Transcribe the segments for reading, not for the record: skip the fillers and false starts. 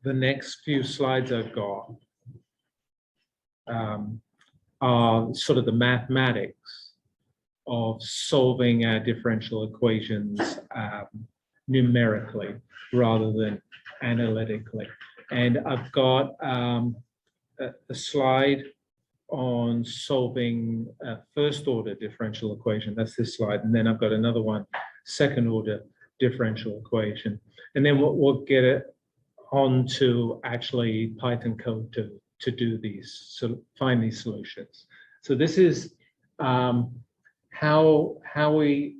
the next few slides I've got are sort of the mathematics of solving our differential equations numerically rather than analytically. And I've got a slide on solving a first order differential equation. That's this slide. And then I've got another one, second order differential equation. And then we'll get it onto actually Python code to do these, so find these solutions. So this is how we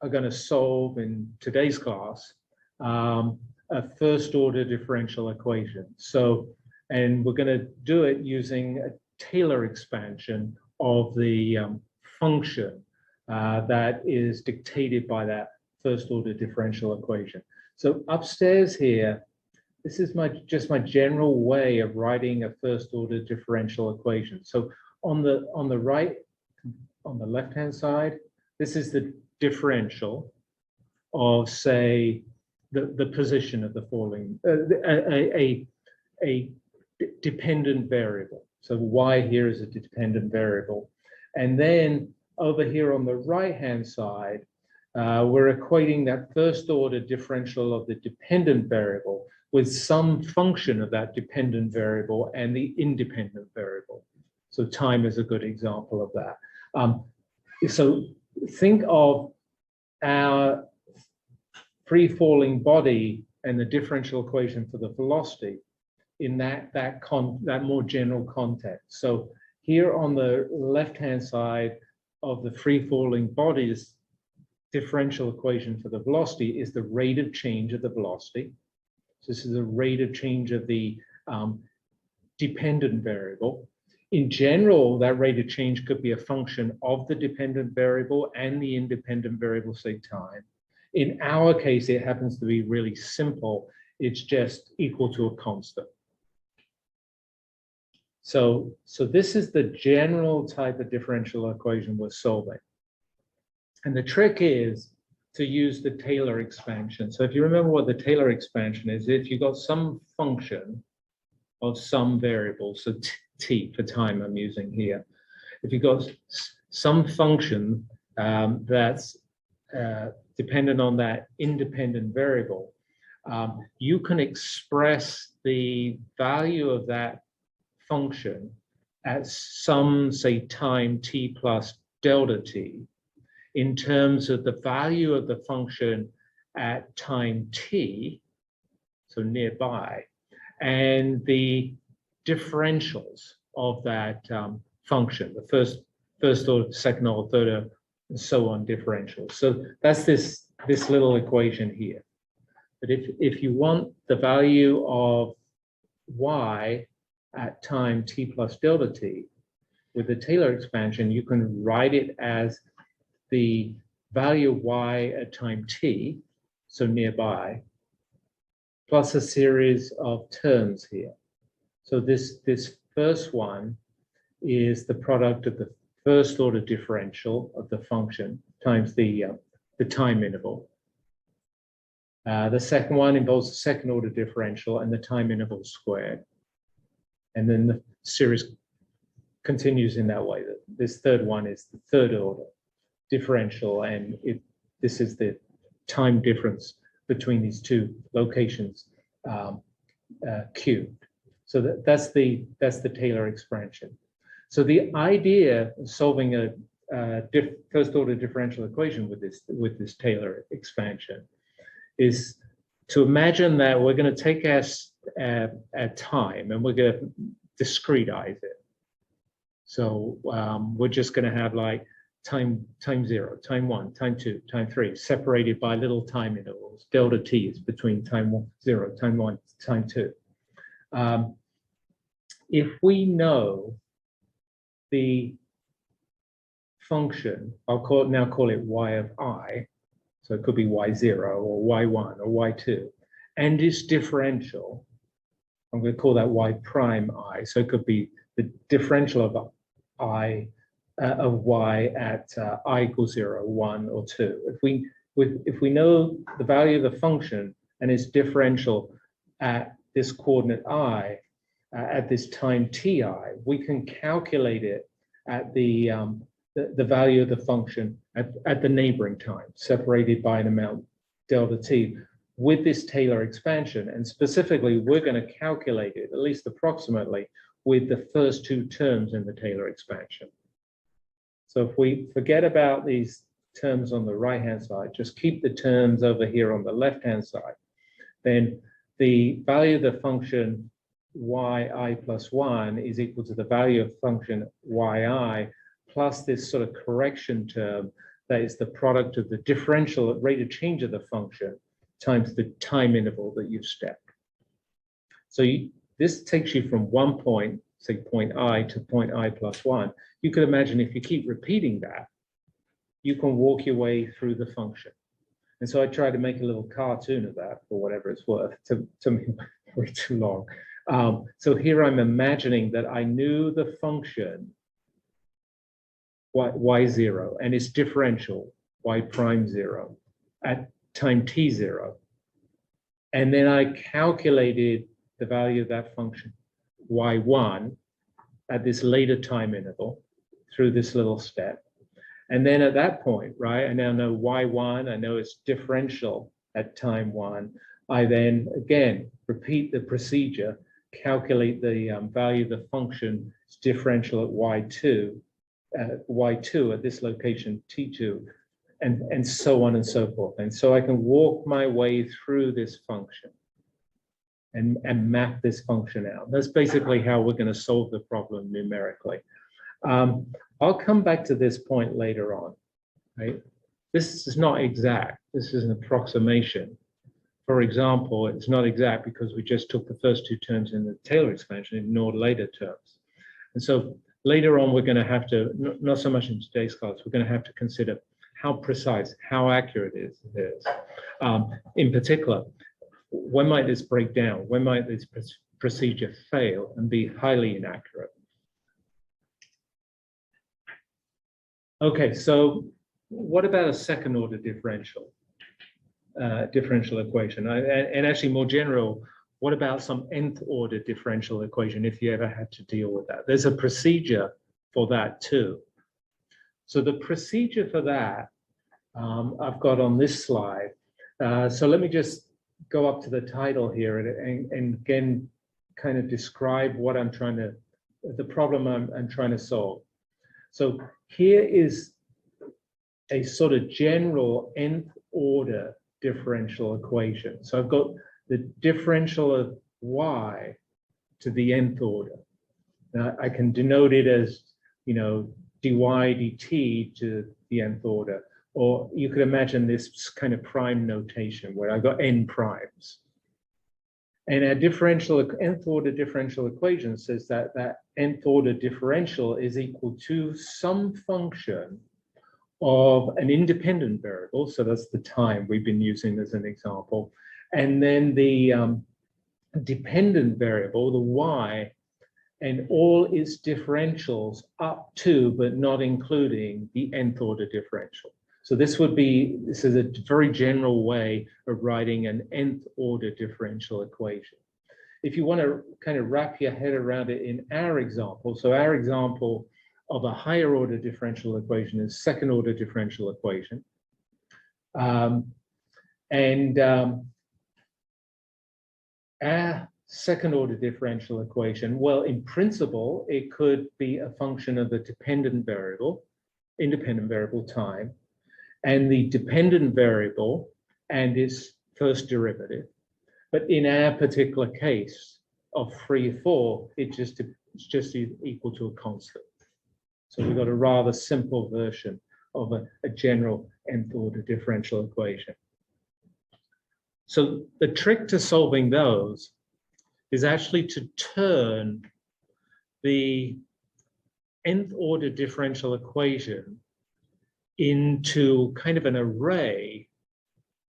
are going to solve in today's class a first order differential equation. So, and we're going to do it using a Taylor expansion of the function that is dictated by that first order differential equation. So upstairs here, this is just my general way of writing a first order differential equation. So on the right, on the left hand side, this is the differential of, say, the position of the falling a dependent variable. So y here is a dependent variable. And then over here on the right hand side, we're equating that first order differential of the dependent variable with some function of that dependent variable and the independent variable. So time is a good example of that. So think of our free falling body and the differential equation for the velocity in that more general context. So here on the left-hand side of the free falling body's differential equation for the velocity is the rate of change of the velocity. So this is the rate of change of the dependent variable. In general, that rate of change could be a function of the dependent variable and the independent variable, say time. In our case, it happens to be really simple. It's just equal to a constant. So this is the general type of differential equation we're solving. And the trick is to use the Taylor expansion. So if you remember what the Taylor expansion is, if you've got some function of some variable, so t for time I'm using here, if you've got some function that's dependent on that independent variable, you can express the value of that function at some, say, time t plus delta t in terms of the value of the function at time t, so nearby, and the differentials of that function, the first order, second order, third order, and so on differentials. So that's this little equation here. But if you want the value of y at time t plus delta t, with the Taylor expansion, you can write it as the value of y at time t, so nearby, plus a series of terms here. So this first one is the product of the first order differential of the function times the time interval. The second one involves the second order differential and the time interval squared. And then the series continues in that way. This third one is the third order differential, and this is the time difference between these two locations cubed. So that's the Taylor expansion. So the idea of solving a first order differential equation with this Taylor expansion is to imagine that we're going to take our time and we're going to discretize it. So we're just going to have like time 0, time 1, time 2, time 3, separated by little time intervals. Delta t is between time 0, time 1, time 2. If we know the function, I'll now call it y of I, so it could be y0 or y1 or y2, and its differential, I'm going to call that y prime I, so it could be the differential of I of y at I equals 0, 1, or 2. If we know the value of the function and its differential at this coordinate I at this time ti, we can calculate it at the value of the function at the neighboring time, separated by an amount delta t, with this Taylor expansion. And specifically, we're going to calculate it, at least approximately, with the first two terms in the Taylor expansion. So if we forget about these terms on the right-hand side, just keep the terms over here on the left-hand side, then the value of the function yi plus 1 is equal to the value of function yi plus this sort of correction term that is the product of the differential rate of change of the function times the time interval that you've stepped. So this takes you from one point, say point I, to point I plus 1. You could imagine if you keep repeating that, you can walk your way through the function. And so I tried to make a little cartoon of that for whatever it's worth, to me way too long. So here I'm imagining that I knew the function y0 and its differential y prime 0 at time t0. And then I calculated the value of that function y1 at this later time interval through this little step. And then at that point, right, I now know y1, I know it's differential at time 1. I then, again, repeat the procedure, calculate the value of the function differential at y2 at this location t2, and so on and so forth. And so I can walk my way through this function and map this function out. That's basically how we're going to solve the problem numerically. I'll come back to this point later on, right? This is not exact. This is an approximation. For example, it's not exact because we just took the first two terms in the Taylor expansion and ignored later terms. And so later on, we're going to have to, not so much in today's class, we're going to have to consider how precise, how accurate it is. In particular, when might this break down? When might this procedure fail and be highly inaccurate? Okay, so what about a second order differential equation? And actually more general, what about some nth order differential equation if you ever had to deal with that? There's a procedure for that too. So the procedure for that I've got on this slide. So let me just go up to the title here and again kind of describe what I'm trying to, the problem I'm trying to solve. So here is a sort of general nth order differential equation. So I've got the differential of y to the nth order. Now I can denote it as, you know, dy dt to the nth order, or you could imagine this kind of prime notation where I've got n primes. And our nth order differential equation says that that nth order differential is equal to some function of an independent variable. So that's the time we've been using as an example. And then the dependent variable, the y, and all its differentials up to, but not including, the nth order differential. So this is a very general way of writing an nth order differential equation. If you want to kind of wrap your head around it in our example, so our example of a higher order differential equation is second order differential equation. Our second order differential equation, well, in principle, it could be a function of the dependent variable, independent variable time, and the dependent variable and its first derivative. But in our particular case of 3, 4, it's just equal to a constant. So we've got a rather simple version of a general nth order differential equation. So the trick to solving those is actually to turn the nth order differential equation into kind of an array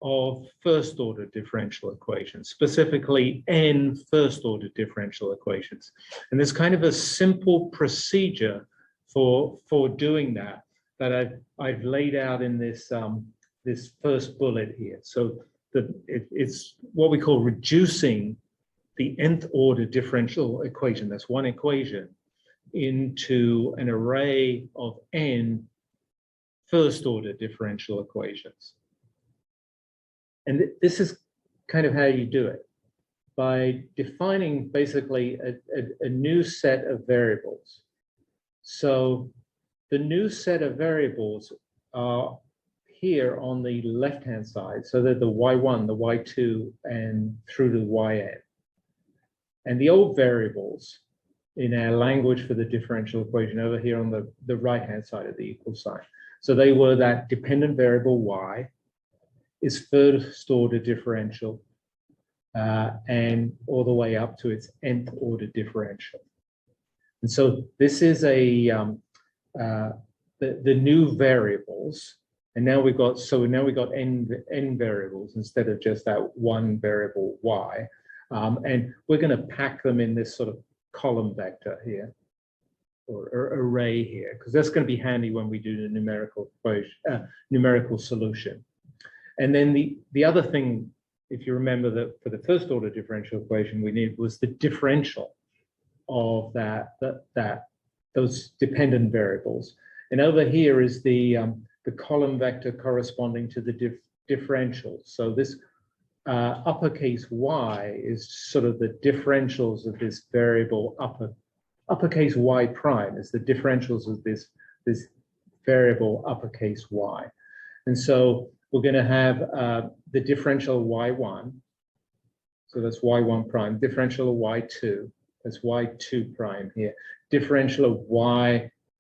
of first order differential equations, specifically n first order differential equations. And there's kind of a simple procedure for doing that I've laid out in this this first bullet here. So it's what we call reducing the nth order differential equation, that's one equation, into an array of n first order differential equations. And this is kind of how you do it, by defining basically a new set of variables. So the new set of variables are here on the left-hand side, so that the y1, the y2, and through to yn. And the old variables in our language for the differential equation over here on the right-hand side of the equal sign. So they were that dependent variable y is first order differential and all the way up to its nth order differential. And so this is the new variables. And now we've got, n variables instead of just that one variable y. And we're going to pack them in this sort of column vector here, or array here, because that's going to be handy when we do the numerical equation, numerical solution. And then the other thing, if you remember, that for the first order differential equation we needed was the differential of those dependent variables. And over here is the column vector corresponding to the differentials. So this uppercase y is sort of the differentials of this variable uppercase y prime is the differentials of this variable uppercase y. And so we're going to have the differential y1, so that's y1 prime, differential of y2, that's y2 prime here, differential of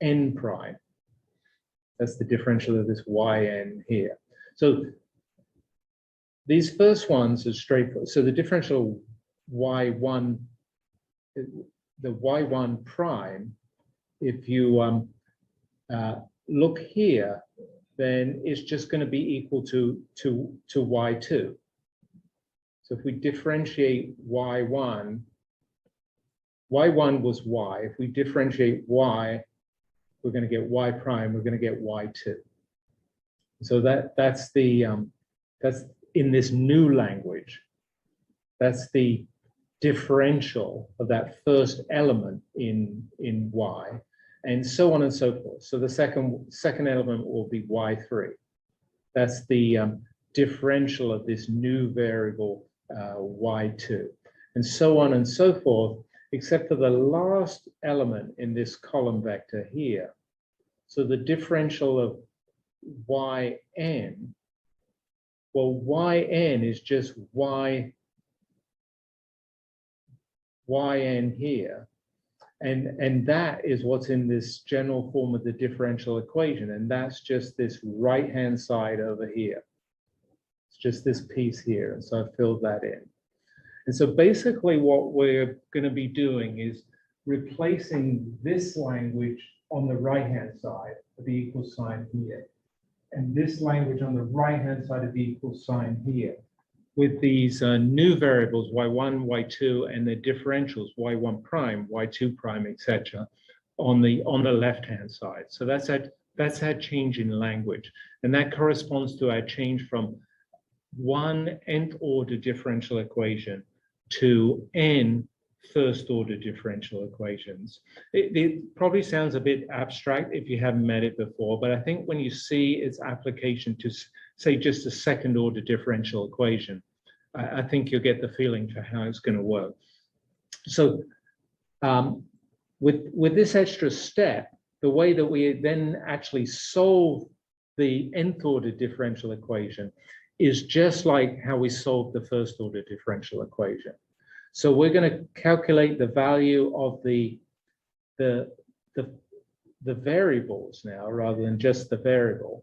yn prime, that's the differential of this yn here. So these first ones are straightforward. So the differential y1, the y1 prime, if you look here, then it's just going to be equal to y2. So if we differentiate y1 was y. If we differentiate y, we're going to get y prime. We're going to get y2. So that's in this new language. That's the differential of that first element in y, and so on and so forth. So the second element will be y3. That's the differential of this new variable y2, and so on and so forth, except for the last element in this column vector here. So the differential of yn, well, yn is just yn here. And that is what's in this general form of the differential equation. And that's just this right-hand side over here. It's just this piece here. And so I filled that in. And so basically what we're going to be doing is replacing this language on the right-hand side of the equal sign here, and this language on the right-hand side of the equal sign here, with these new variables, y1, y2, and the differentials, y1 prime, y2 prime, etc., on the left-hand side. So that's our change in language. And that corresponds to our change from one nth order differential equation to n first order differential equations. It probably sounds a bit abstract if you haven't met it before, but I think when you see its application to, say, just a second order differential equation, I think you'll get the feeling for how it's going to work. So with this extra step, the way that we then actually solve the nth order differential equation is just like how we solved the first order differential equation. So we're going to calculate the value of the variables now, rather than just the variable,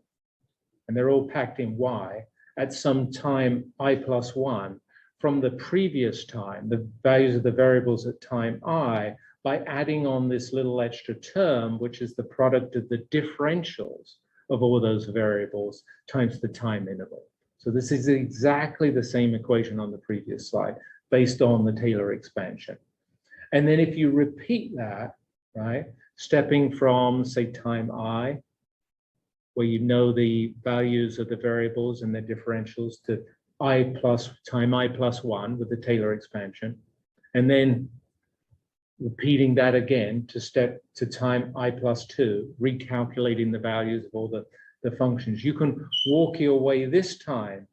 and they're all packed in y, at some time I plus 1 from the previous time, the values of the variables at time I, by adding on this little extra term, which is the product of the differentials of all those variables times the time interval. So this is exactly the same equation on the previous slide, based on the Taylor expansion. And then if you repeat that, right, stepping from, say, time I, where you know the values of the variables and the differentials, to time I plus 1 with the Taylor expansion, and then repeating that again to step to time I plus 2, recalculating the values of all the functions. You can walk your way this time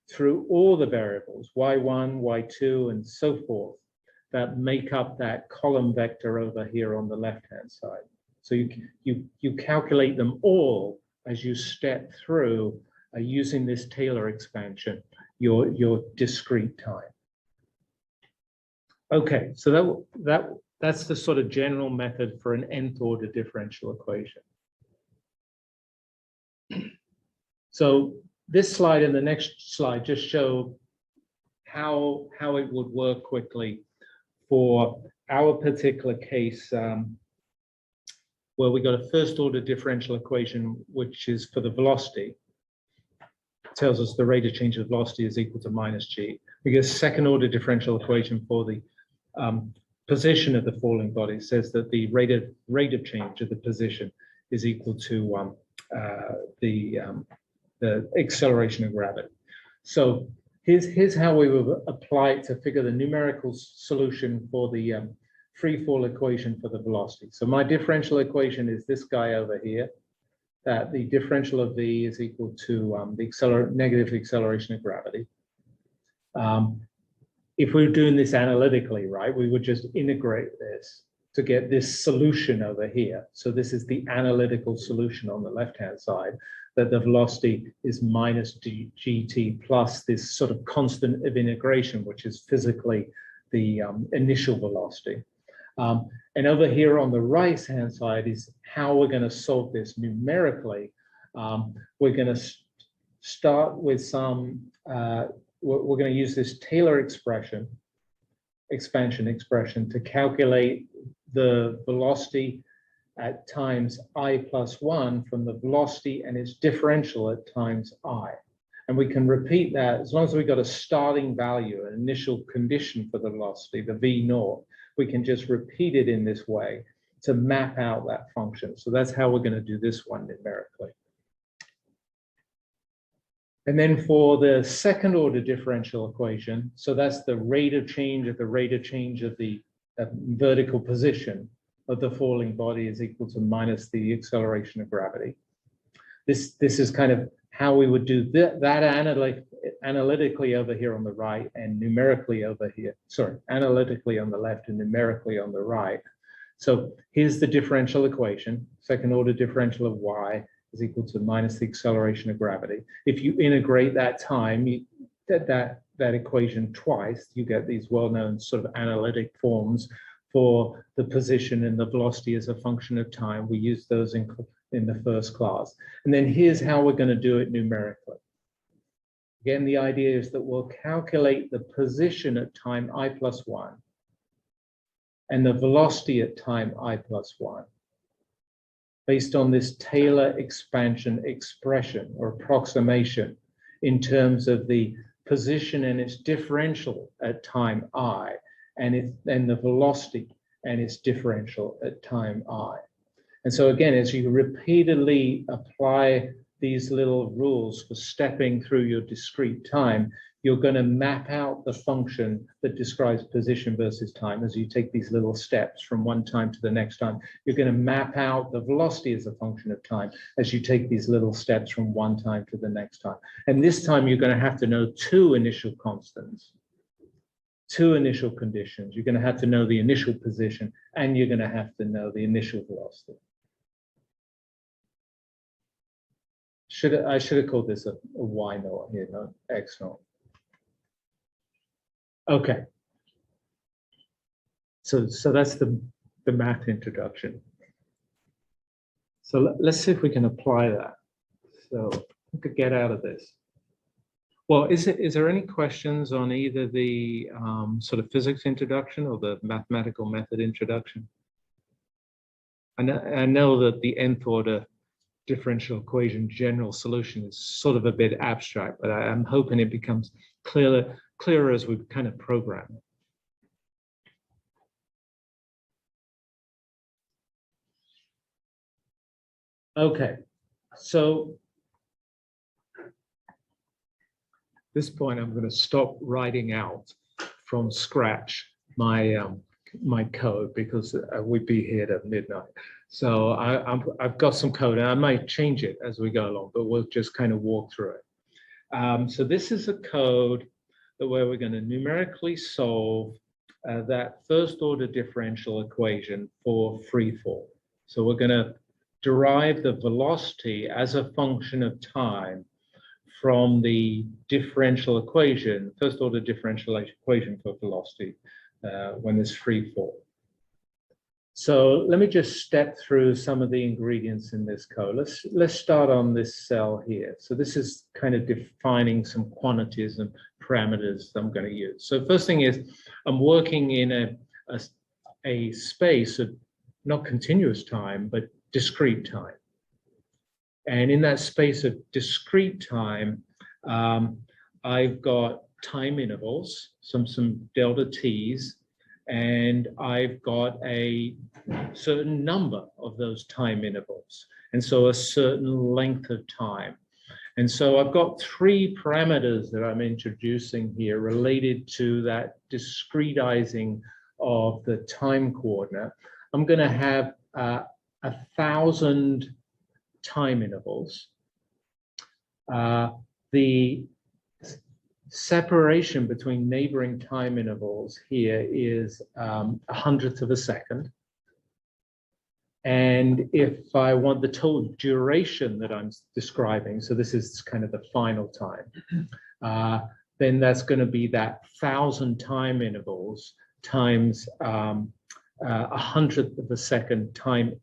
through all the variables, y1, y2, and so forth, that make up that column vector over here on the left-hand side. So you calculate them all as you step through using this Taylor expansion, your discrete time. Okay, so that's the sort of general method for an nth order differential equation. So this slide and the next slide just show how it would work quickly for our particular case, where we got a first order differential equation, which is for the velocity. It tells us the rate of change of velocity is equal to minus g. We get a second order differential equation for the position of the falling body. It says that the rate of change of the position is equal to the acceleration of gravity. So here's how we would apply it to figure the numerical solution for the free fall equation for the velocity. So my differential equation is this guy over here, that the differential of v is equal to the negative acceleration of gravity. If we were doing this analytically, right, we would just integrate this to get this solution over here. So this is the analytical solution on the left-hand side, that the velocity is minus gt plus this sort of constant of integration, which is physically the initial velocity. And over here on the right-hand side is how we're going to solve this numerically. We're going to start with some, we're going to use this Taylor expansion expression to calculate the velocity at times I plus 1 from the velocity and its differential at times I. And we can repeat that as long as we got a starting value, an initial condition for the velocity, the v naught, we can just repeat it in this way to map out that function. So that's how we're going to do this one numerically. And then for the second order differential equation, so that's the rate of change of the vertical position of the falling body is equal to minus the acceleration of gravity. This is kind of how we would do that analytically over here on the right and numerically over here. Sorry, analytically on the left and numerically on the right. So here's the differential equation, second order differential of y is equal to minus the acceleration of gravity. If you integrate that time, that equation twice, you get these well-known sort of analytic forms for the position and the velocity as a function of time. We use those in the first class. And then here's how we're going to do it numerically. Again, the idea is that we'll calculate the position at time I plus 1 and the velocity at time I plus 1 based on this Taylor expansion expression or approximation in terms of the position and its differential at time I and the velocity and its differential at time I. And so again, as you repeatedly apply these little rules for stepping through your discrete time, you're going to map out the function that describes position versus time. As you take these little steps from one time to the next time, you're going to map out the velocity as a function of time as you take these little steps from one time to the next time. And this time you're going to have to know two initial constants, two initial conditions. You're going to have to know the initial position and you're going to have to know the initial velocity. I should have called this a y naught here, not x naught. Okay. So that's the math introduction. So let's see if we can apply that. So we could get out of this. Well, is there any questions on either the sort of physics introduction or the mathematical method introduction? I know that the nth order differential equation general solution is sort of a bit abstract, but I'm hoping it becomes clearer as we kind of program it. Okay, so at this point I'm going to stop writing out from scratch my code because we'd be here at midnight. So I've got some code, and I might change it as we go along, but we'll just kind of walk through it. So this is a code where we're going to numerically solve that first order differential equation for free fall. So we're going to derive the velocity as a function of time from the differential equation, first order differential equation for velocity when there's free fall. So let me just step through some of the ingredients in this code. Let's start on this cell here. So this is kind of defining some quantities and parameters that I'm going to use. So first thing is I'm working in a space of not continuous time, but discrete time. And in that space of discrete time, I've got time intervals, some delta t's, and I've got a certain number of those time intervals, and so a certain length of time. And so I've got three parameters that I'm introducing here related to that discretizing of the time coordinate. I'm going to have 1,000 time intervals. The separation between neighboring time intervals here is 100th of a second. And if I want the total duration that I'm describing, so this is kind of the final time, then that's going to be that 1,000 time intervals times 100th of a second time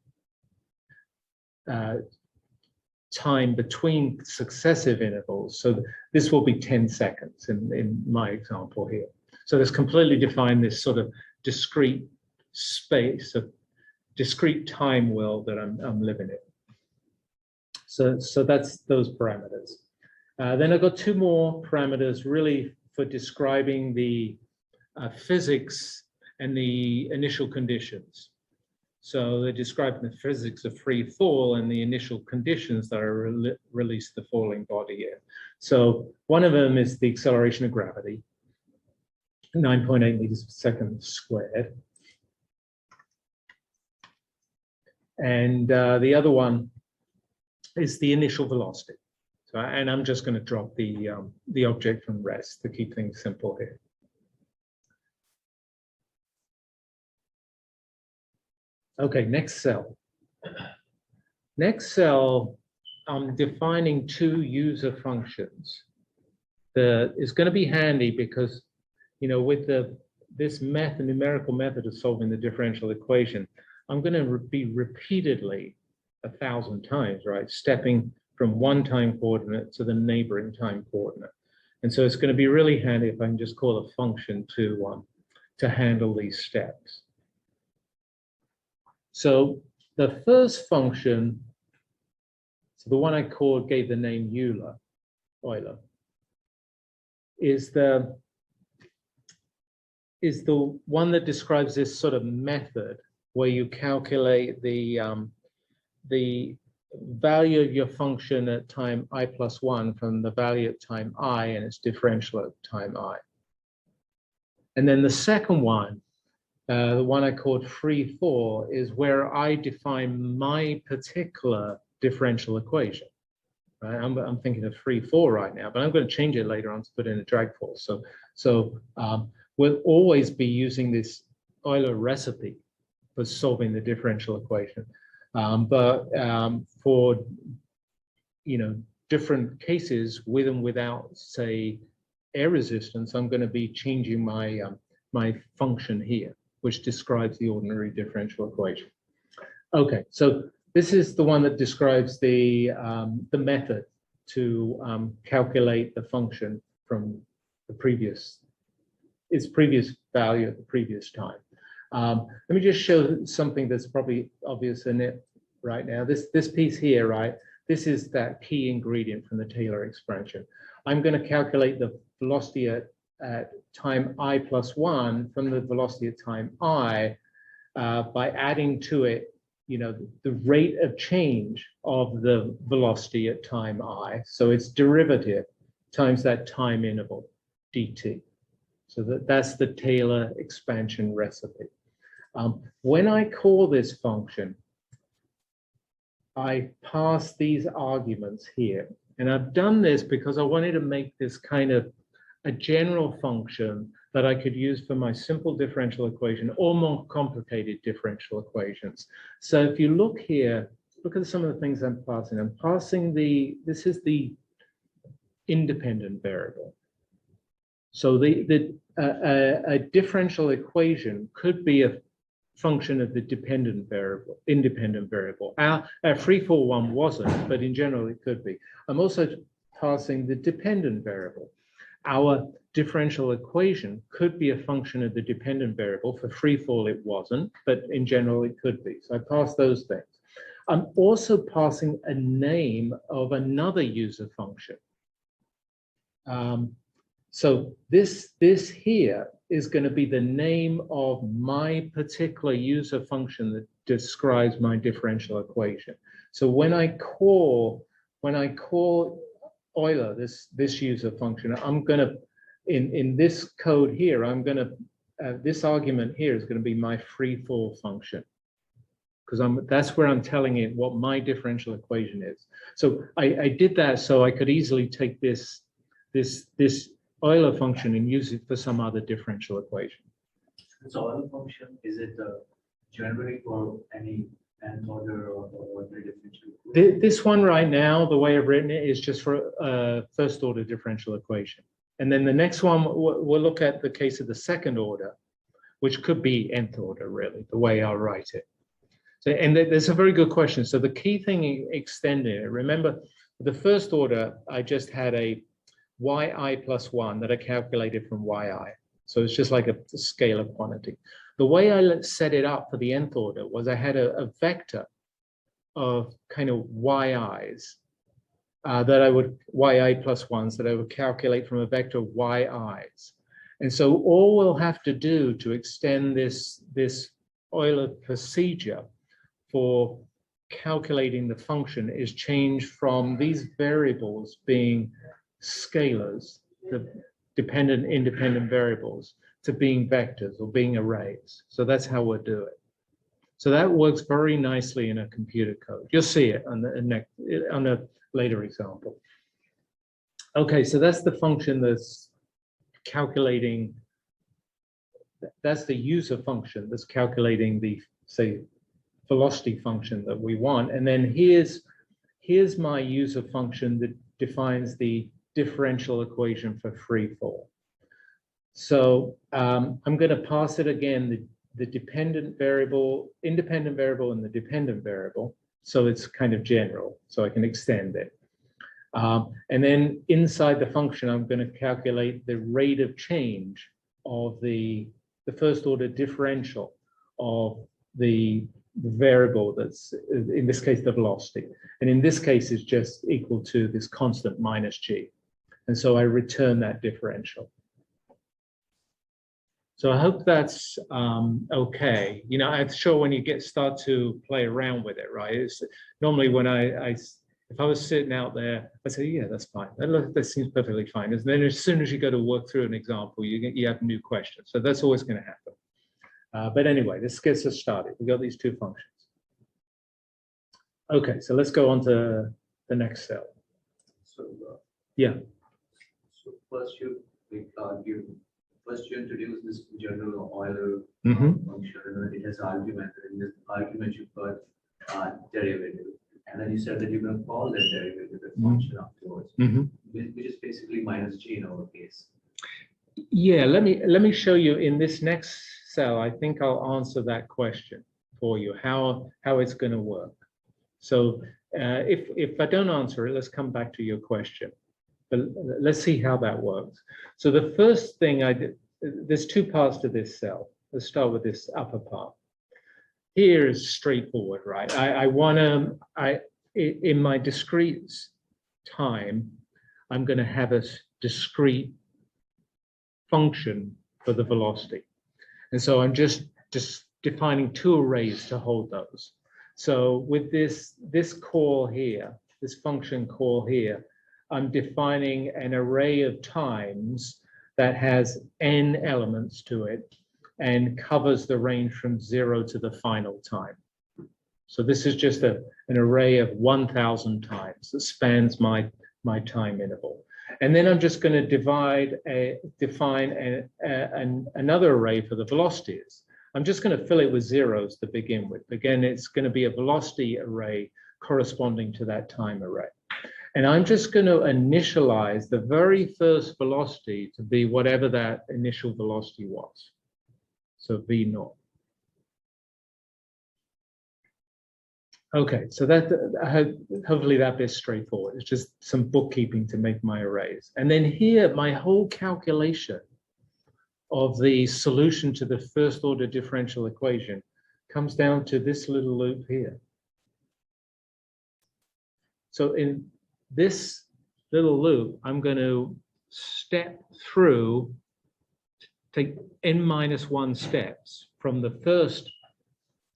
between successive intervals. So this will be 10 seconds in my example here. So it's completely defined this sort of discrete space, of discrete time world that I'm living in. So that's those parameters. Then I've got two more parameters really for describing the physics and the initial conditions. So they're describing the physics of free fall and the initial conditions that are release the falling body in. So one of them is the acceleration of gravity, 9.8 meters per second squared. And the other one is the initial velocity. So, and I'm just going to drop the object from rest to keep things simple here. Okay, next cell. Next cell, I'm defining two user functions. That is going to be handy because, you know, with this method, numerical method of solving the differential equation, I'm going to be repeatedly 1,000 times, right, stepping from one time coordinate to the neighboring time coordinate. And so it's going to be really handy if I can just call a function to handle these steps. So the first function, so the one I gave the name Euler, is the one that describes this sort of method where you calculate the value of your function at time I+1 from the value at time I and its differential at time I. And then the second one, the one I called free fall, is where I define my particular differential equation. Right? I'm thinking of free fall right now, but I'm going to change it later on to put in a drag force. So we'll always be using this Euler recipe for solving the differential equation. But for different cases, with and without, say, air resistance, I'm going to be changing my my function here, which describes the ordinary differential equation. Okay, so this is the one that describes the method to calculate the function from its previous value at the previous time. Let me just show something that's probably obvious in it right now. This piece here, right? This is that key ingredient from the Taylor expansion. I'm going to calculate the velocity at time I+1 from the velocity at time I by adding to it, the rate of change of the velocity at time I. So it's derivative times that time interval dt. So that's the Taylor expansion recipe. When I call this function, I pass these arguments here. And I've done this because I wanted to make this kind of a general function that I could use for my simple differential equation or more complicated differential equations. So if you look here, look at some of the things I'm passing. I'm passing this is the independent variable. So a differential equation could be a function of the independent variable. Our free-fall one wasn't, but in general it could be. I'm also passing the dependent variable. Our differential equation could be a function of the dependent variable. For free-fall it wasn't, but in general it could be. So I pass those things. I'm also passing a name of another user function. So this here is going to be the name of my particular user function that describes my differential equation. So when I call Euler, this user function, I'm going to, in this code here, I'm going to, this argument here is going to be my free-fall function, because that's where I'm telling it what my differential equation is. So I did that so I could easily take this Euler function and use it for some other differential equation. So Euler function, is it generic for any nth order or ordinary differential equation? This one right now, the way I've written it, is just for a first order differential equation. And then the next one, we'll look at the case of the second order, which could be nth order, really, the way I'll write it. So, and there's a very good question. So the key thing extending it, remember, the first order, I just had a yi plus 1 that I calculated from yi. So it's just like a scalar quantity. The way I set it up for the nth order was I had a vector of kind of yi's that I would, yi plus 1s that I would calculate from a vector of yi's. And so all we'll have to do to extend this Euler procedure for calculating the function is change from these variables being scalars, the dependent, independent variables, to being vectors or being arrays. So that's how we'll do it. So that works very nicely in a computer code. You'll see it on the later example. Okay, so that's the function that's calculating, that's the user function that's calculating the, say, velocity function that we want. And then here's my user function that defines the differential equation for free fall. So I'm going to pass it again, the dependent variable, independent variable, and the dependent variable. So it's kind of general, so I can extend it. And then inside the function, I'm going to calculate the rate of change of the first order differential of the variable that's, in this case, the velocity. And in this case, it's just equal to this constant minus g. And so I return that differential. So I hope that's okay. You know, I'm sure when you start to play around with it, right? It's, normally when if I was sitting out there, I'd say, yeah, that's fine. That seems perfectly fine. And then as soon as you go to work through an example, you have new questions. So that's always going to happen. But anyway, this gets us started. We've got these two functions. Okay, so let's go on to the next cell. So yeah. So first you introduce this general Euler function, and it has argument. And in this argument you've got derivative, and then you said that you're going to call that derivative a function afterwards, which is basically minus g in our case. Yeah, let me show you in this next cell. I think I'll answer that question for you, how it's going to work. So if I don't answer it, let's come back to your question. But let's see how that works. So the first thing I did, there's two parts to this cell. Let's start with this upper part. Here is straightforward, right? In my discrete time, I'm going to have a discrete function for the velocity. And so I'm just defining two arrays to hold those. So with this call here, this function call here, I'm defining an array of times that has n elements to it and covers the range from 0 to the final time. So this is just an array of 1,000 times that spans my time interval. And then I'm just going to define another array for the velocities. I'm just going to fill it with zeros to begin with. Again, it's going to be a velocity array corresponding to that time array. And I'm just going to initialize the very first velocity to be whatever that initial velocity was. So V0. Okay, so that hopefully that bit's straightforward. It's just some bookkeeping to make my arrays. And then here, my whole calculation of the solution to the first order differential equation comes down to this little loop here. So in this little loop, I'm going to step through, take n-1 steps from the first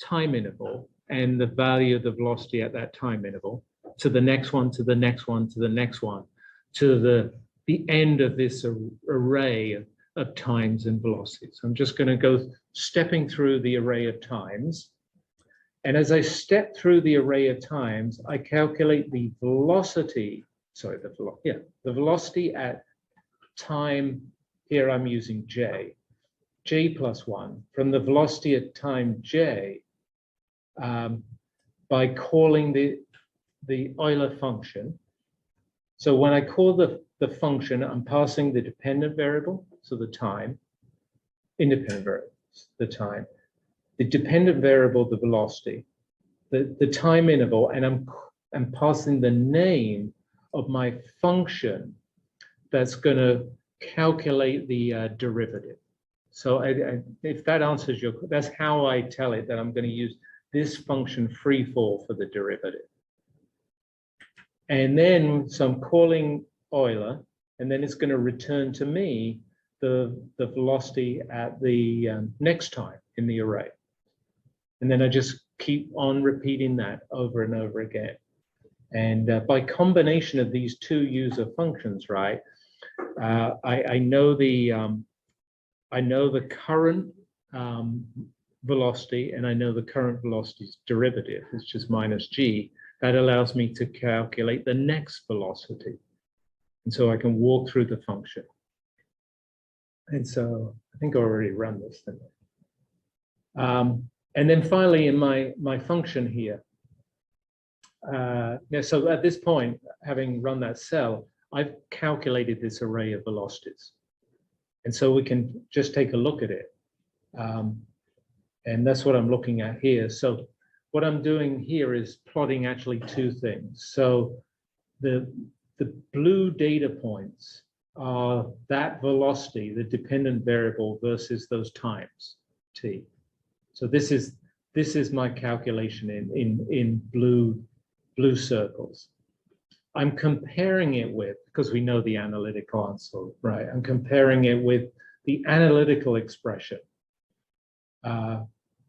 time interval and the value of the velocity at that time interval to the next one, to the next one, to the next one, to the end of this array of times and velocities. I'm just going to go stepping through the array of times. And as I step through the array of times, I calculate the velocity, the velocity at time, here I'm using j plus 1, from the velocity at time j, by calling the Euler function. So when I call the function, I'm passing the dependent variable, so the time, independent variables, the time, the dependent variable, the velocity, the time interval, and I'm passing the name of my function that's going to calculate the derivative. So if that answers your, that's how I tell it that I'm going to use this function free fall for the derivative. And then, so I'm calling Euler, and then it's going to return to me the velocity at the next time in the array. And then I just keep on repeating that over and over again. And by combination of these two user functions, right, I know the current velocity, and I know the current velocity's derivative, it's just minus g. That allows me to calculate the next velocity. And so I can walk through the function. And so I think I already run this thing. And then finally in my function here, so at this point, having run that cell, I've calculated this array of velocities. And so we can just take a look at it. And that's what I'm looking at here. So what I'm doing here is plotting actually two things. So the blue data points are that velocity, the dependent variable, versus those times, t. So this is my calculation in blue circles. I'm comparing it with, because we know the analytical answer, right? I'm comparing it with the analytical expression,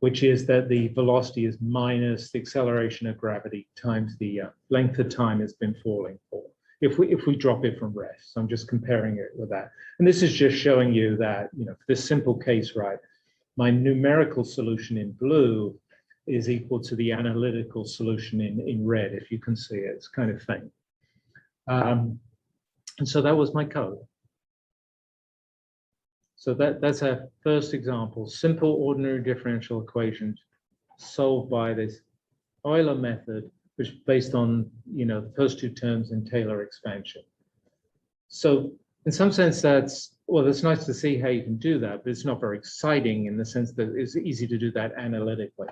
which is that the velocity is minus the acceleration of gravity times the length of time it's been falling for, if we drop it from rest. So I'm just comparing it with that. And this is just showing you that, you know, for this simple case, right, my numerical solution in blue is equal to the analytical solution in red, if you can see it. It's kind of faint. And so that was my code. So that's our first example, simple ordinary differential equations solved by this Euler method, which is based on, you know, the first two terms in Taylor expansion. So in some sense that's, well, it's nice to see how you can do that, but it's not very exciting in the sense that it's easy to do that analytically.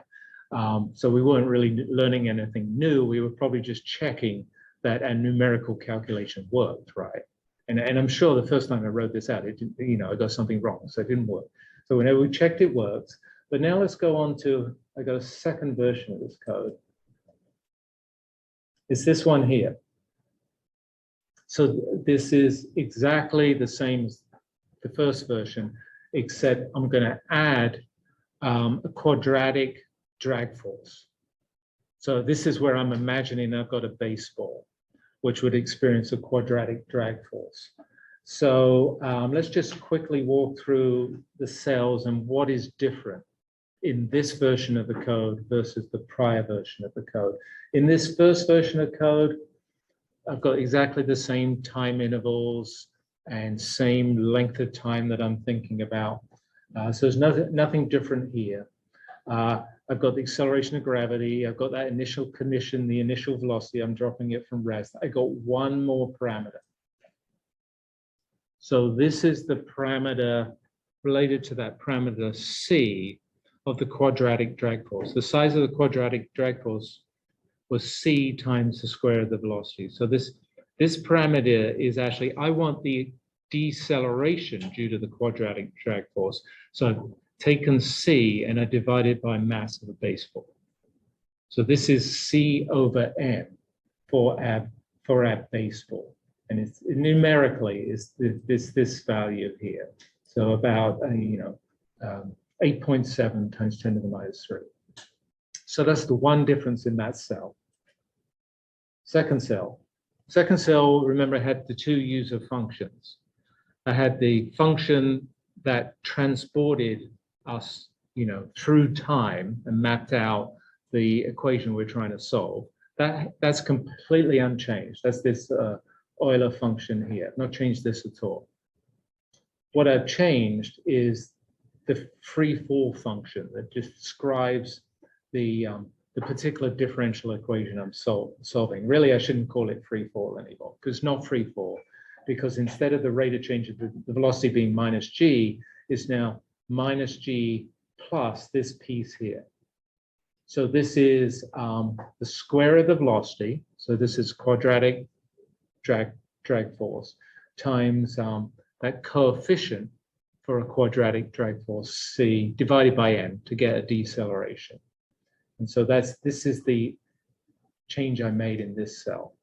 So we weren't really learning anything new. We were probably just checking that a numerical calculation worked, right? And I'm sure the first time I wrote this out, it didn't, you know, I got something wrong, so it didn't work. So whenever we checked, it worked. But now let's go on to, I got a second version of this code. It's this one here. So this is exactly the same as the first version, except I'm going to add a quadratic drag force. So this is where I'm imagining I've got a baseball, which would experience a quadratic drag force. So let's just quickly walk through the cells and what is different in this version of the code versus the prior version of the code. In this first version of code, I've got exactly the same time intervals and same length of time that I'm thinking about. So there's nothing different here. I've got the acceleration of gravity. I've got that initial condition, the initial velocity. I'm dropping it from rest. I got one more parameter. So this is the parameter related to that parameter C of the quadratic drag force. The size of the quadratic drag force was C times the square of the velocity. So this parameter is actually, I want the deceleration due to the quadratic drag force. So I've taken C and I divide it by mass of a base ball. So this is C over M for our base ball. And it's numerically is this value here. So about 8.7 times 10 to the minus 3. So that's the one difference in that cell. Second cell, remember, I had the two user functions. I had the function that transported us, through time and mapped out the equation we're trying to solve. That's completely unchanged. That's this Euler function here. Not changed this at all. What I've changed is the free fall function that describes the particular differential equation I'm solving. Really, I shouldn't call it free fall anymore, because it's not free fall, because instead of the rate of change of the velocity being minus g, it's now minus g plus this piece here. So this is the square of the velocity. So this is quadratic drag force times that coefficient for a quadratic drag force C divided by m to get a deceleration. And so this is the change I made in this cell.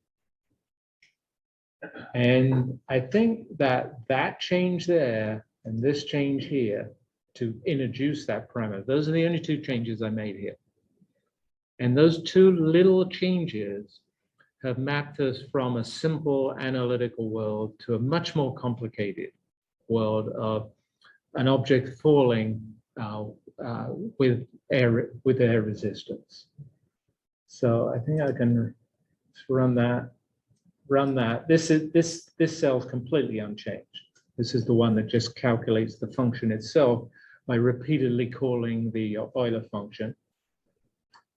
And I think that change there and this change here to introduce that parameter, those are the only two changes I made here. And those two little changes have mapped us from a simple analytical world to a much more complicated world of an object falling with air resistance. So I think I can run that. This cell is completely unchanged. This is the one that just calculates the function itself by repeatedly calling the Euler function.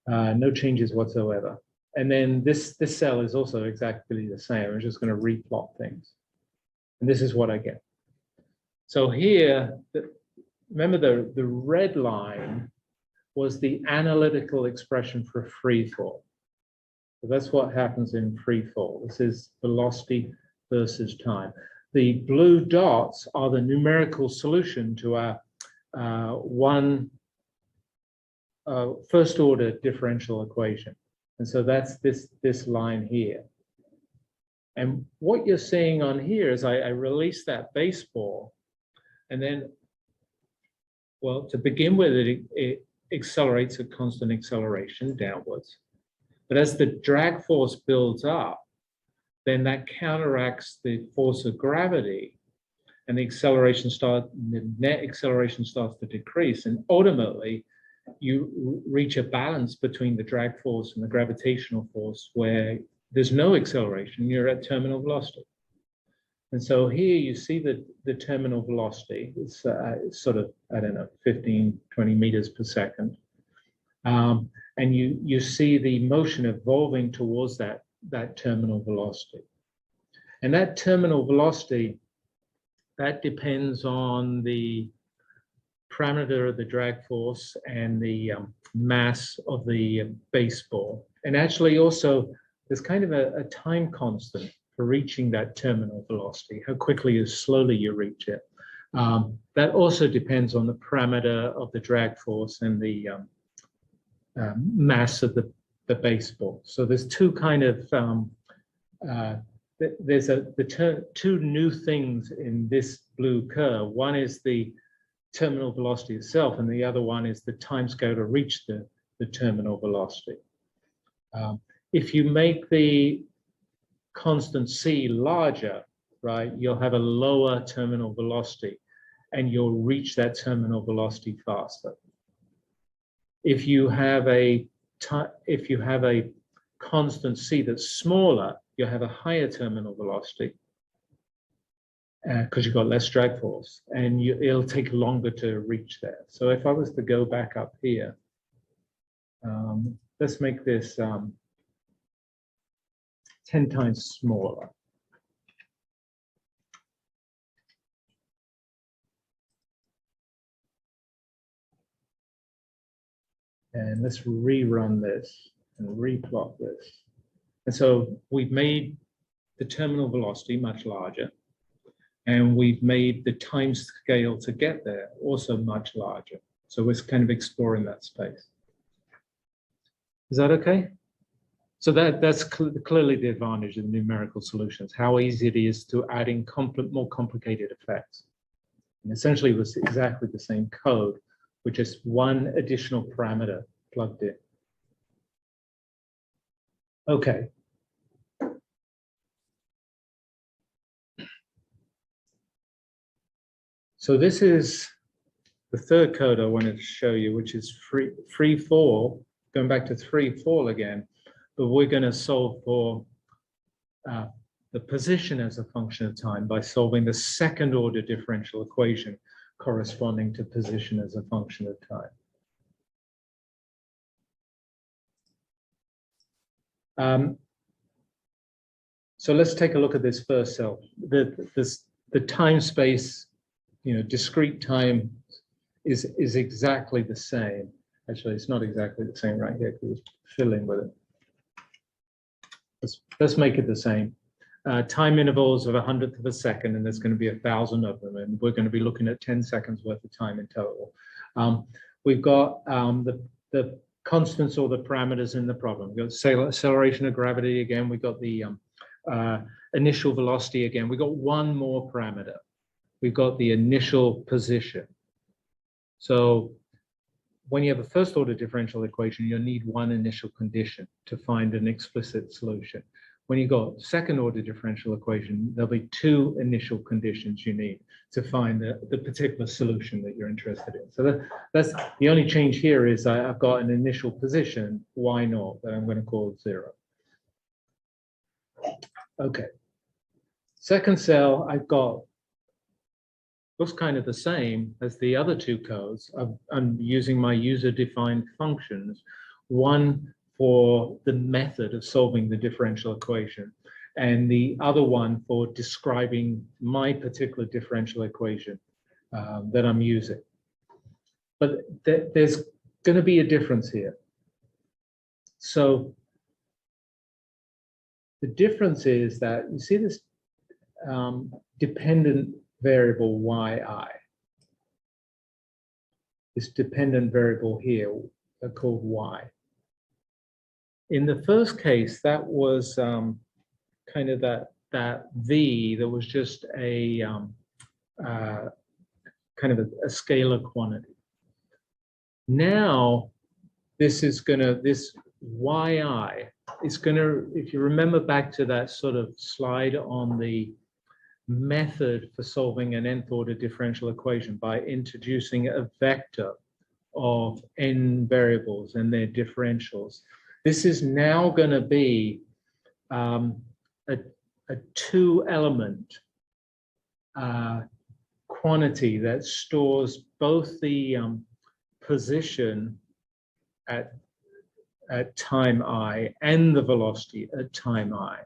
No changes whatsoever. And then this cell is also exactly the same. I'm just going to replot things. And this is what I get. So here, remember the red line was the analytical expression for free fall. So that's what happens in free fall. This is velocity versus time. The blue dots are the numerical solution to our first order differential equation. And so that's this line here. And what you're seeing on here is I release that baseball, and then, well, to begin with, it accelerates at constant acceleration downwards. But as the drag force builds up, then that counteracts the force of gravity, and the net acceleration starts to decrease. And ultimately, you reach a balance between the drag force and the gravitational force where there's no acceleration, you're at terminal velocity. And so here you see the terminal velocity. It's sort of, 15, 20 meters per second. And you see the motion evolving towards that terminal velocity. And that terminal velocity, that depends on the parameter of the drag force and the mass of the baseball. And actually also, there's kind of a time constant for reaching that terminal velocity, how quickly or slowly you reach it. That also depends on the parameter of the drag force and the mass of the baseball. So there's two kind of, there's two new things in this blue curve. One is the terminal velocity itself, and the other one is the time scale to reach the terminal velocity. If you make the constant c larger, right, you'll have a lower terminal velocity and you'll reach that terminal velocity faster. If you have a constant c that's smaller, you'll have a higher terminal velocity because you've got less drag force, and it'll take longer to reach there. So if I was to go back up here, let's make this 10 times smaller. And let's rerun this and replot this. And so we've made the terminal velocity much larger, and we've made the time scale to get there also much larger. So we're kind of exploring that space. Is that okay? So that's clearly the advantage of numerical solutions, how easy it is to add in more complicated effects. And essentially it was exactly the same code with just one additional parameter plugged in. Okay. So this is the third code I wanted to show you, which is free fall, going back to free fall again, but we're going to solve for the position as a function of time by solving the second order differential equation corresponding to position as a function of time. So let's take a look at this first cell. The time space, discrete time is exactly the same. Actually, it's not exactly the same right here because it's filling with it. Let's make it the same. Time intervals of 100th of a second, and there's going to be 1,000 of them, and we're going to be looking at 10 seconds worth of time in total. We've got the constants or the parameters in the problem. We've got acceleration of gravity again. We've got the initial velocity again. We've got one more parameter. We've got the initial position. So when you have a first order differential equation, you'll need one initial condition to find an explicit solution. When you've got second order differential equation, there'll be two initial conditions you need to find the particular solution that you're interested in. So that's the only change here is I've got an initial position, y naught, that I'm going to call 0. Okay. Second cell, I've got, looks kind of the same as the other two codes. I'm using my user-defined functions, one for the method of solving the differential equation, and the other one for describing my particular differential equation that I'm using. But there's going to be a difference here. So the difference is that you see this dependent variable yi, this dependent variable here called y. In the first case, that was kind of that v that was just a kind of a scalar quantity. Now, this yi is going to, if you remember back to that sort of slide on the method for solving an nth order differential equation by introducing a vector of n variables and their differentials. This is now going to be a two-element quantity that stores both the position at time I and the velocity at time I.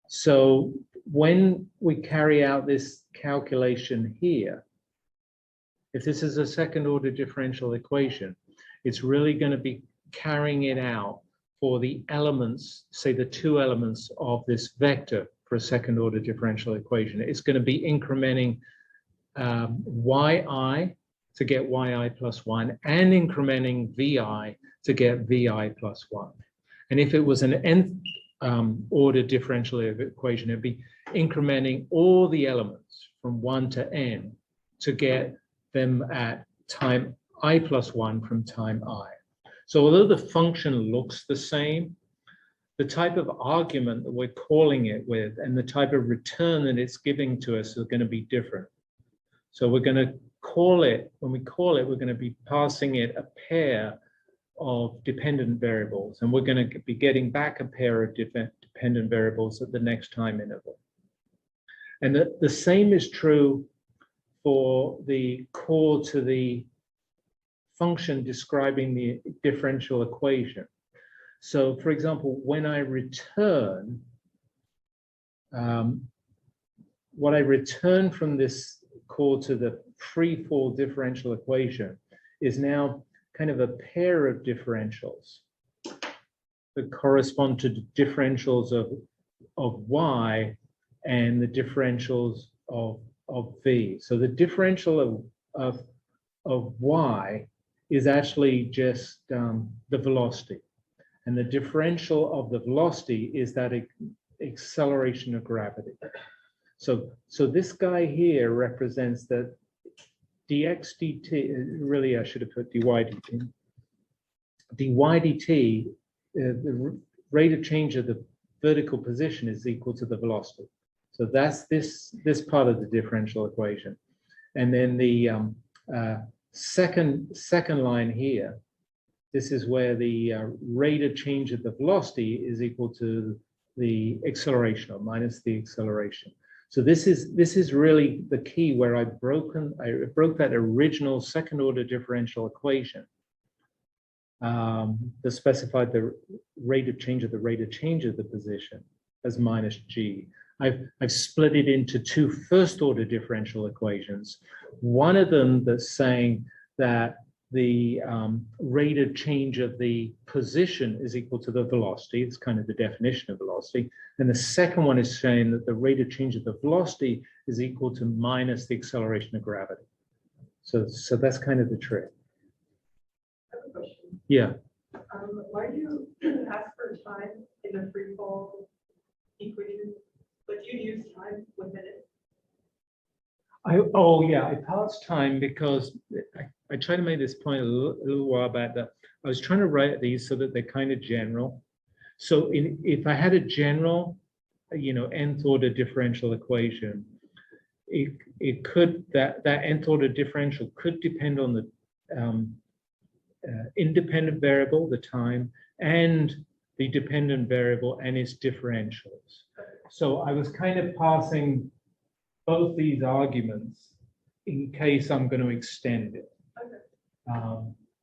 So when we carry out this calculation here, if this is a second order differential equation, it's really going to be carrying it out for the elements, say the two elements of this vector for a second order differential equation. It's going to be incrementing yi to get yi plus 1 and incrementing vi to get vi plus 1. And if it was an nth order differential equation, it'd be incrementing all the elements from 1 to n to get them at time I plus 1 from time I. So although the function looks the same, the type of argument that we're calling it with and the type of return that it's giving to us are going to be different. So we're going to call it, when we call it, we're going to be passing it a pair of dependent variables, and we're going to be getting back a pair of dependent variables at the next time interval. And the same is true for the call to the function describing the differential equation. So, for example, when I return, what I return from this call to the free fall differential equation is now kind of a pair of differentials that correspond to the differentials of y and the differentials of v. So the differential of y is actually just the velocity. And the differential of the velocity is that acceleration of gravity. So this guy here represents that dx dt, really I should have put dy dt. dy dt, the rate of change of the vertical position is equal to the velocity. So that's this part of the differential equation. And then the second line here, this is where the rate of change of the velocity is equal to the acceleration or minus the acceleration. So this is really the key where I broke that original second order differential equation that specified the rate of change of the position as minus g. I've split it into two first order differential equations. One of them that's saying that the rate of change of the position is equal to the velocity. It's kind of the definition of velocity. And the second one is saying that the rate of change of the velocity is equal to minus the acceleration of gravity. So that's kind of the trick. I have a question. Yeah. Why do you ask for time in the free fall equation, but you use time within it? I pass time because I tried to make this point a little while back that I was trying to write these so that they're kind of general. So if I had a general, nth order differential equation, it could that nth order differential could depend on the independent variable, the time, and the dependent variable and its differentials. So I was kind of passing both these arguments in case I'm going to extend it.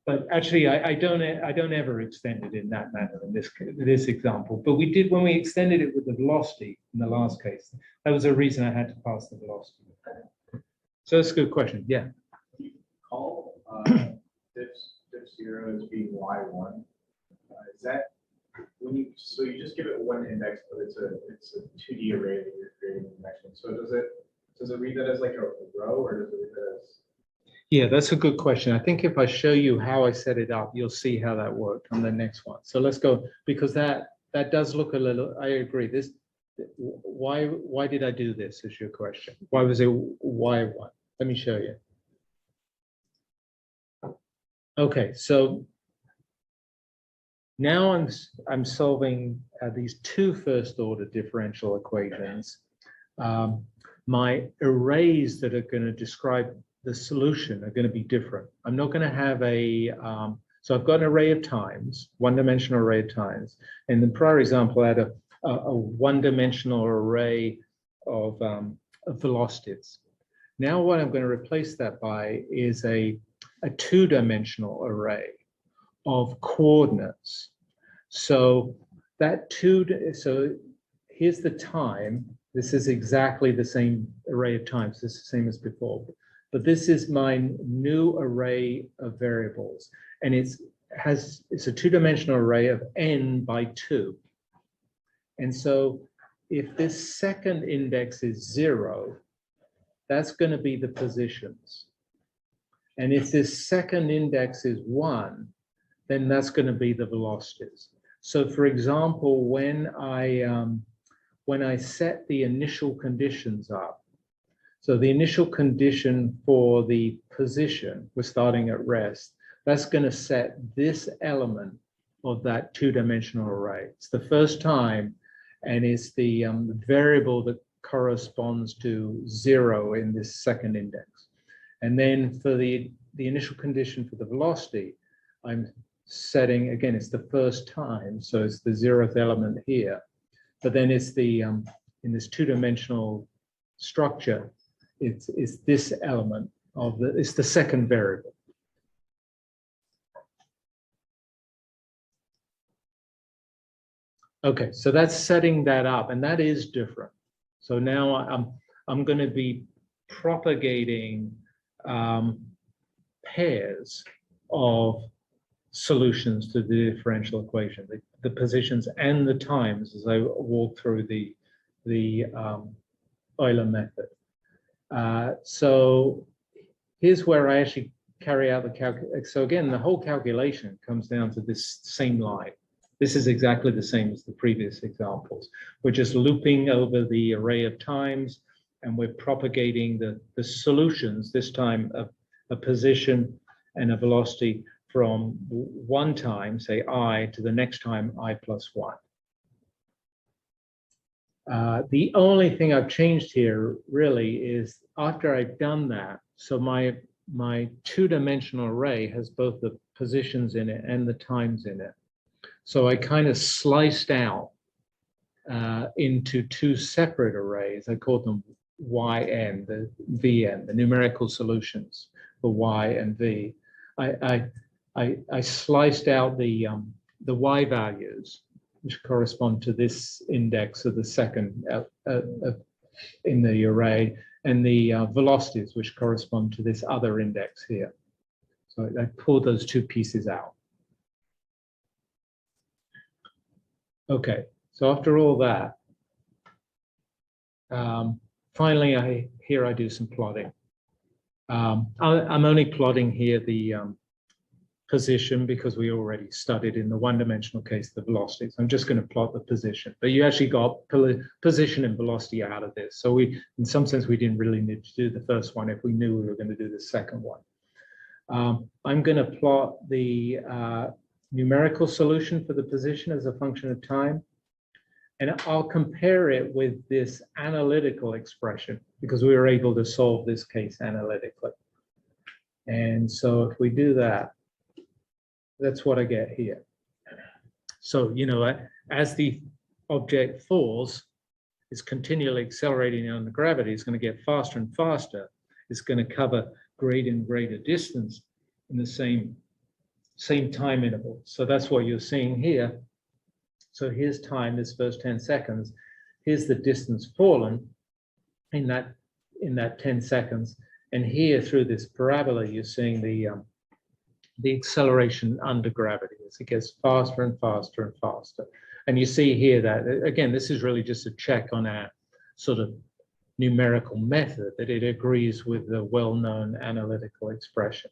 But actually, I don't ever extend it in that manner in this example. But we did when we extended it with the velocity in the last case. That was a reason I had to pass the velocity. So that's a good question. Yeah. Call diff 0 as being y1. Is that when you just give it one index, but it's a 2D array that you're creating the next one. So does it read that as like a row, or does it read that as? Yeah, that's a good question. I think if I show you how I set it up, you'll see how that worked on the next one. So let's go, because that does look a little, I agree. Why did I do this is your question. Why was it y1? Let me show you. Okay, so now I'm solving these two first order differential equations. My arrays that are going to describe the solution are going to be different. I'm not going to have so I've got an array of times, one-dimensional array of times. In the prior example, I had a one-dimensional array of velocities. Now what I'm going to replace that by is a two-dimensional array of coordinates. So so here's the time. This is exactly the same array of times. This is the same as before. But this is my new array of variables. And it's a two-dimensional array of n by 2. And so if this second index is 0, that's going to be the positions. And if this second index is 1, then that's going to be the velocities. So for example, when I set the initial conditions up, so the initial condition for the position, we're starting at rest, that's going to set this element of that two-dimensional array. It's the first time, and it's the variable that corresponds to 0 in this second index. And then for the initial condition for the velocity, I'm setting, again, it's the first time, so it's the 0th element here. But then it's the, in this two-dimensional structure, it's this element of it's the second variable. Okay, so that's setting that up, and that is different. So now I'm going to be propagating pairs of solutions to the differential equation, the positions and the times as I walk through the Euler method. So here's where I actually carry out the calculation. So again, the whole calculation comes down to this same line. This is exactly the same as the previous examples. We're just looping over the array of times, and we're propagating the solutions, this time a position and a velocity from one time, say I, to the next time I plus 1. The only thing I've changed here really is after I've done that, so my two-dimensional array has both the positions in it and the times in it. So I kind of sliced out into two separate arrays. I called them yn, the vn, the numerical solutions for y and v. I sliced out the y values, which correspond to this index of the second in the array, and the velocities, which correspond to this other index here. So I pulled those two pieces out. Okay, so after all that, finally, I do some plotting. I'm only plotting here the position because we already studied in the one-dimensional case the velocities. I'm just going to plot the position, but you actually got position and velocity out of this. So in some sense, we didn't really need to do the first one if we knew we were going to do the second one. I'm going to plot the numerical solution for the position as a function of time. And I'll compare it with this analytical expression because we were able to solve this case analytically. And so if we do that, that's what I get here. So, you know, as the object falls, it's continually accelerating on the gravity. It's going to get faster and faster. It's going to cover greater and greater distance in the same time interval. So that's what you're seeing here. So here's time, this first 10 seconds. Here's the distance fallen in that 10 seconds. And here through this parabola, you're seeing the acceleration under gravity as it gets faster and faster and faster. And you see here that, again, this is really just a check on our sort of numerical method, that it agrees with the well-known analytical expression.